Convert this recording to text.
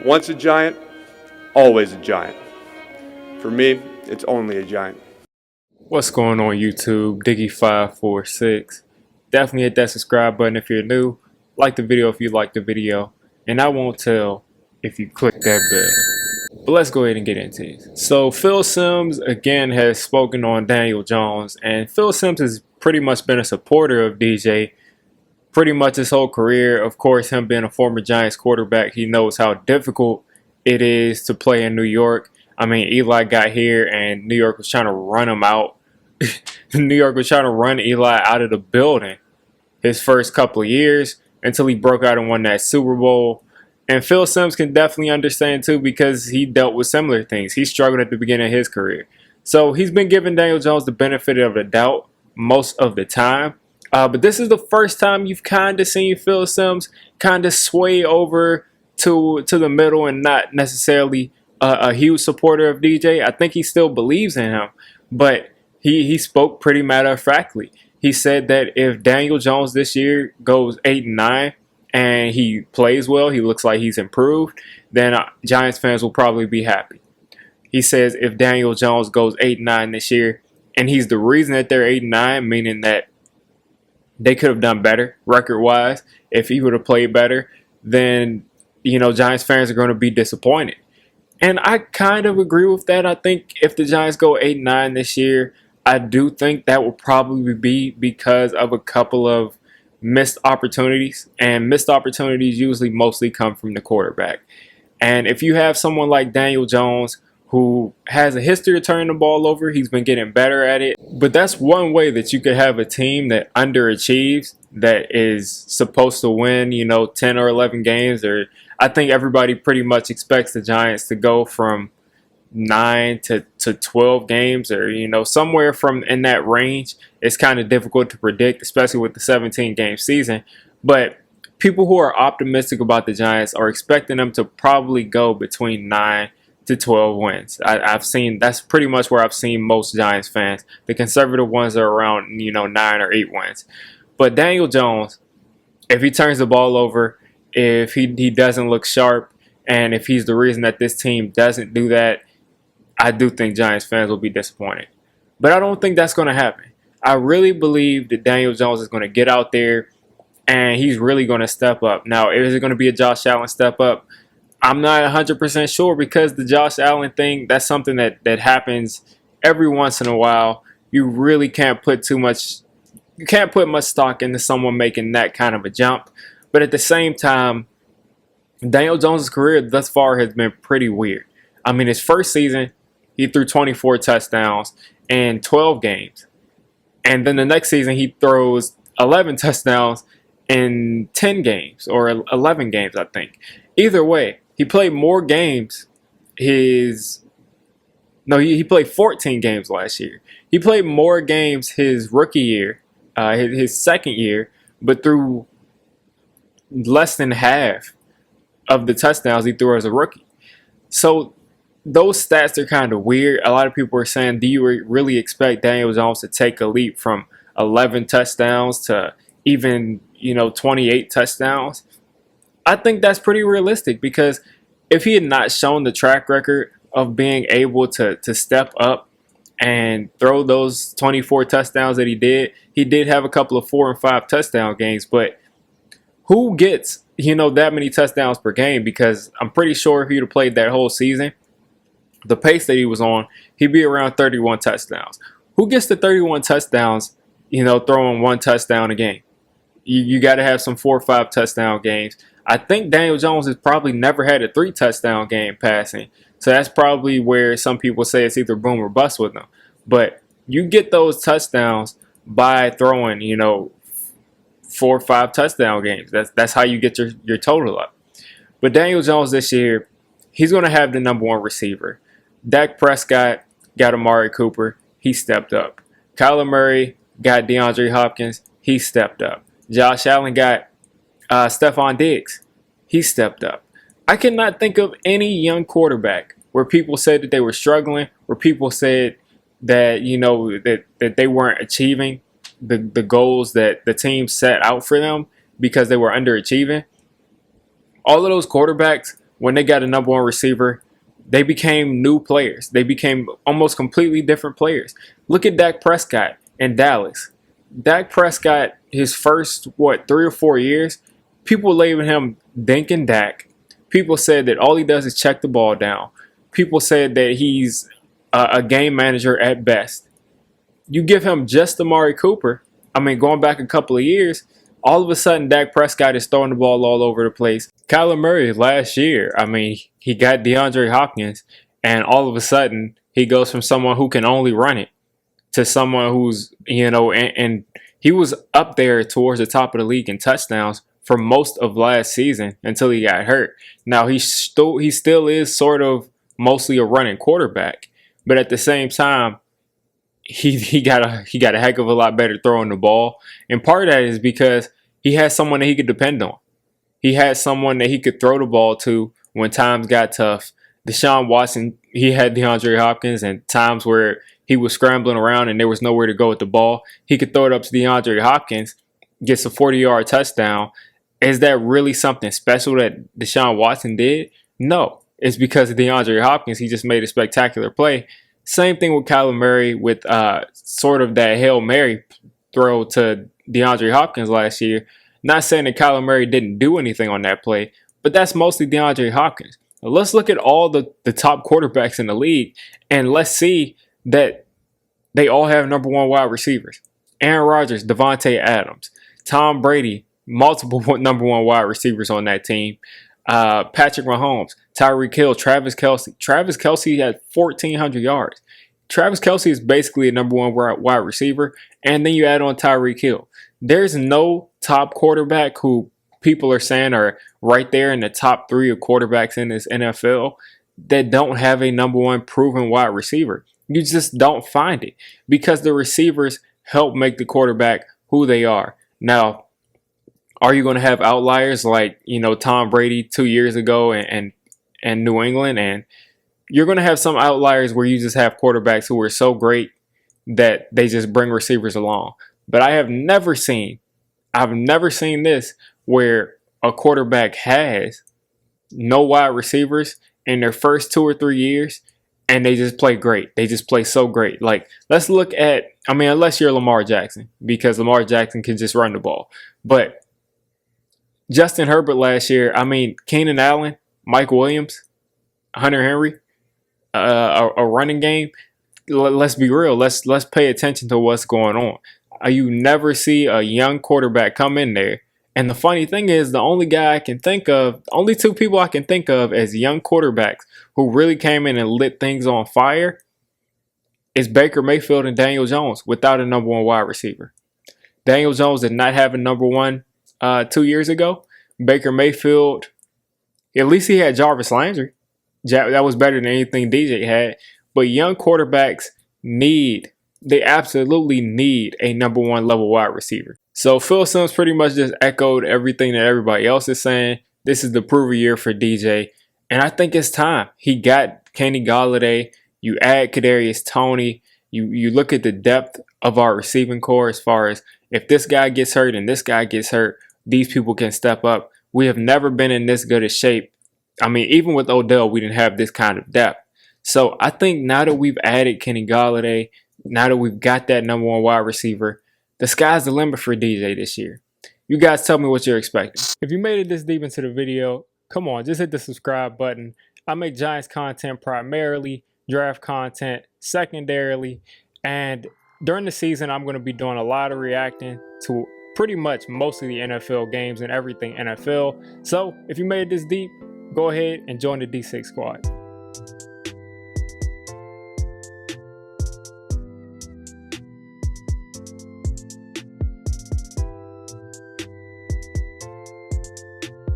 Once a giant, always a giant. For me, it's only a giant. What's going on YouTube? Diggy546. Definitely hit that subscribe button if you're new. Like the video if you like the video. And I won't tell if you click that bell. But let's go ahead and get into it. So Phil Simms again has spoken on Daniel Jones. And Phil Simms has pretty much been a supporter of DJ pretty much his whole career. Of course, him being a former Giants quarterback, he knows how difficult it is to play in New York. I mean, Eli got here and New York was trying to run him out. New York was trying to run Eli out of the building his first couple of years until he broke out and won that Super Bowl. And Phil Simms can definitely understand too because he dealt with similar things. He struggled at the beginning of his career. So he's been giving Daniel Jones the benefit of the doubt most of the time. But this is the first time you've kind of seen Phil Simms kind of sway over to the middle and not necessarily a huge supporter of DJ. I think he still believes in him, but he spoke pretty matter-of-factly. He said that if Daniel Jones this year goes 8-9 and he plays well, he looks like he's improved, then Giants fans will probably be happy. He says if Daniel Jones goes 8-9 this year and he's the reason that they're 8-9, meaning that they could have done better record-wise, if he would have played better, then, Giants fans are going to be disappointed. And I kind of agree with that. I think if the Giants go 8-9 this year, I do think that will probably be because of a couple of missed opportunities. And missed opportunities usually mostly come from the quarterback. And if you have someone like Daniel Jones who has a history of turning the ball over, he's been getting better at it. But that's one way that you could have a team that underachieves, that is supposed to win, 10 or 11 games. Or I think everybody pretty much expects the Giants to go from 9 to 12 games or, somewhere from in that range. It's kind of difficult to predict, especially with the 17-game season. But people who are optimistic about the Giants are expecting them to probably go between 9 to 12 wins. I've seen that's pretty much where I've seen most Giants fans. The conservative ones are around 9 or 8 wins. But Daniel Jones, if he turns the ball over, if he doesn't look sharp, and if he's the reason that this team doesn't do that, I do think Giants fans will be disappointed. But I don't think that's going to happen. I really believe that Daniel Jones is going to get out there and he's really going to step up. Now, is it going to be a Josh Allen step up? I'm not 100% sure because the Josh Allen thing, that's something that happens every once in a while. You really can't put much stock into someone making that kind of a jump. But at the same time, Daniel Jones' career thus far has been pretty weird. I mean, his first season, he threw 24 touchdowns in 12 games. And then the next season, he throws 11 touchdowns in 10 games or 11 games, I think. Either way, he played more games. He played 14 games last year. He played more games his rookie year, his second year, but threw less than half of the touchdowns he threw as a rookie. So those stats are kind of weird. A lot of people are saying, do you really expect Daniel Jones to take a leap from 11 touchdowns to even, 28 touchdowns? I think that's pretty realistic because if he had not shown the track record of being able to step up and throw those 24 touchdowns that he did have a couple of 4 and 5 touchdown games, but who gets, that many touchdowns per game? Because I'm pretty sure if he'd have played that whole season, the pace that he was on, he'd be around 31 touchdowns. Who gets the 31 touchdowns, throwing 1 touchdown a game? You got to have some 4 or 5 touchdown games. I think Daniel Jones has probably never had a 3 touchdown game passing. So that's probably where some people say it's either boom or bust with him. But you get those touchdowns by throwing, 4 or 5 touchdown games. That's how you get your total up. But Daniel Jones this year, he's going to have the number 1 receiver. Dak Prescott got Amari Cooper. He stepped up. Kyler Murray got DeAndre Hopkins. He stepped up. Josh Allen got Stephon Diggs. He stepped up. I cannot think of any young quarterback where people said that they were struggling, where people said that, that they weren't achieving the goals that the team set out for them because they were underachieving. All of those quarterbacks when they got a number one receiver, they became new players. They became almost completely different players. Look at Dak Prescott in Dallas. Dak Prescott, his first, 3 or 4 years, people labeled him Dinkin' Dak. People said that all he does is check the ball down. People said that he's a game manager at best. You give him just Amari Cooper, going back a couple of years, all of a sudden Dak Prescott is throwing the ball all over the place. Kyler Murray last year, he got DeAndre Hopkins, and all of a sudden he goes from someone who can only run it to someone who's, and he was up there towards the top of the league in touchdowns for most of last season until he got hurt. Now he still is sort of mostly a running quarterback, but at the same time, he got a heck of a lot better throwing the ball, and part of that is because he had someone that he could depend on. He had someone that he could throw the ball to when times got tough. Deshaun Watson, he had DeAndre Hopkins, and times where he was scrambling around and there was nowhere to go with the ball, he could throw it up to DeAndre Hopkins, gets a 40-yard touchdown. Is that really something special that Deshaun Watson did? No. It's because of DeAndre Hopkins. He just made a spectacular play. Same thing with Kyler Murray with sort of that Hail Mary throw to DeAndre Hopkins last year. Not saying that Kyler Murray didn't do anything on that play, but that's mostly DeAndre Hopkins. Now, let's look at all the top quarterbacks in the league, and let's see that they all have number one wide receivers. Aaron Rodgers, Devontae Adams, Tom Brady, multiple number one wide receivers on that team. Patrick Mahomes, Tyreek Hill, Travis Kelce. Travis Kelce had 1,400 yards. Travis Kelce is basically a number one wide receiver, and then you add on Tyreek Hill. There's no top quarterback who people are saying are right there in the top 3 of quarterbacks in this NFL that don't have a number one proven wide receiver. You just don't find it because the receivers help make the quarterback who they are. Now, are you going to have outliers like, Tom Brady 2 years ago and New England? And you're going to have some outliers where you just have quarterbacks who are so great that they just bring receivers along. But I've never seen this where a quarterback has no wide receivers in their first 2 or 3 years and they just play great. They just play so great. Like, let's look at, unless you're Lamar Jackson, because Lamar Jackson can just run the ball. But Justin Herbert last year, Keenan Allen, Mike Williams, Hunter Henry, a running game. Let's be real. Let's pay attention to what's going on. You never see a young quarterback come in there. And the funny thing is, the only two people I can think of as young quarterbacks who really came in and lit things on fire is Baker Mayfield and Daniel Jones without a number one wide receiver. Daniel Jones did not have a number one 2 years ago. Baker Mayfield, at least he had Jarvis Landry. That was better than anything DJ had. But young quarterbacks they absolutely need a number one level wide receiver. So Phil Simms pretty much just echoed everything that everybody else is saying. This is the prove a year for DJ. And I think it's time. He got Kenny Golladay. You add Kadarius Toney. You look at the depth of our receiving core as far as if this guy gets hurt and this guy gets hurt, these people can step up. We have never been in this good a shape. Even with Odell, we didn't have this kind of depth. So I think now that we've added Kenny Golladay, now that we've got that number one wide receiver, the sky's the limit for DJ this year. You guys tell me what you're expecting. If you made it this deep into the video, come on, just hit the subscribe button. I make Giants content primarily, draft content secondarily, and during the season, I'm going to be doing a lot of reacting to pretty much most of the NFL games and everything NFL. So if you made it this deep, go ahead and join the D6 squad.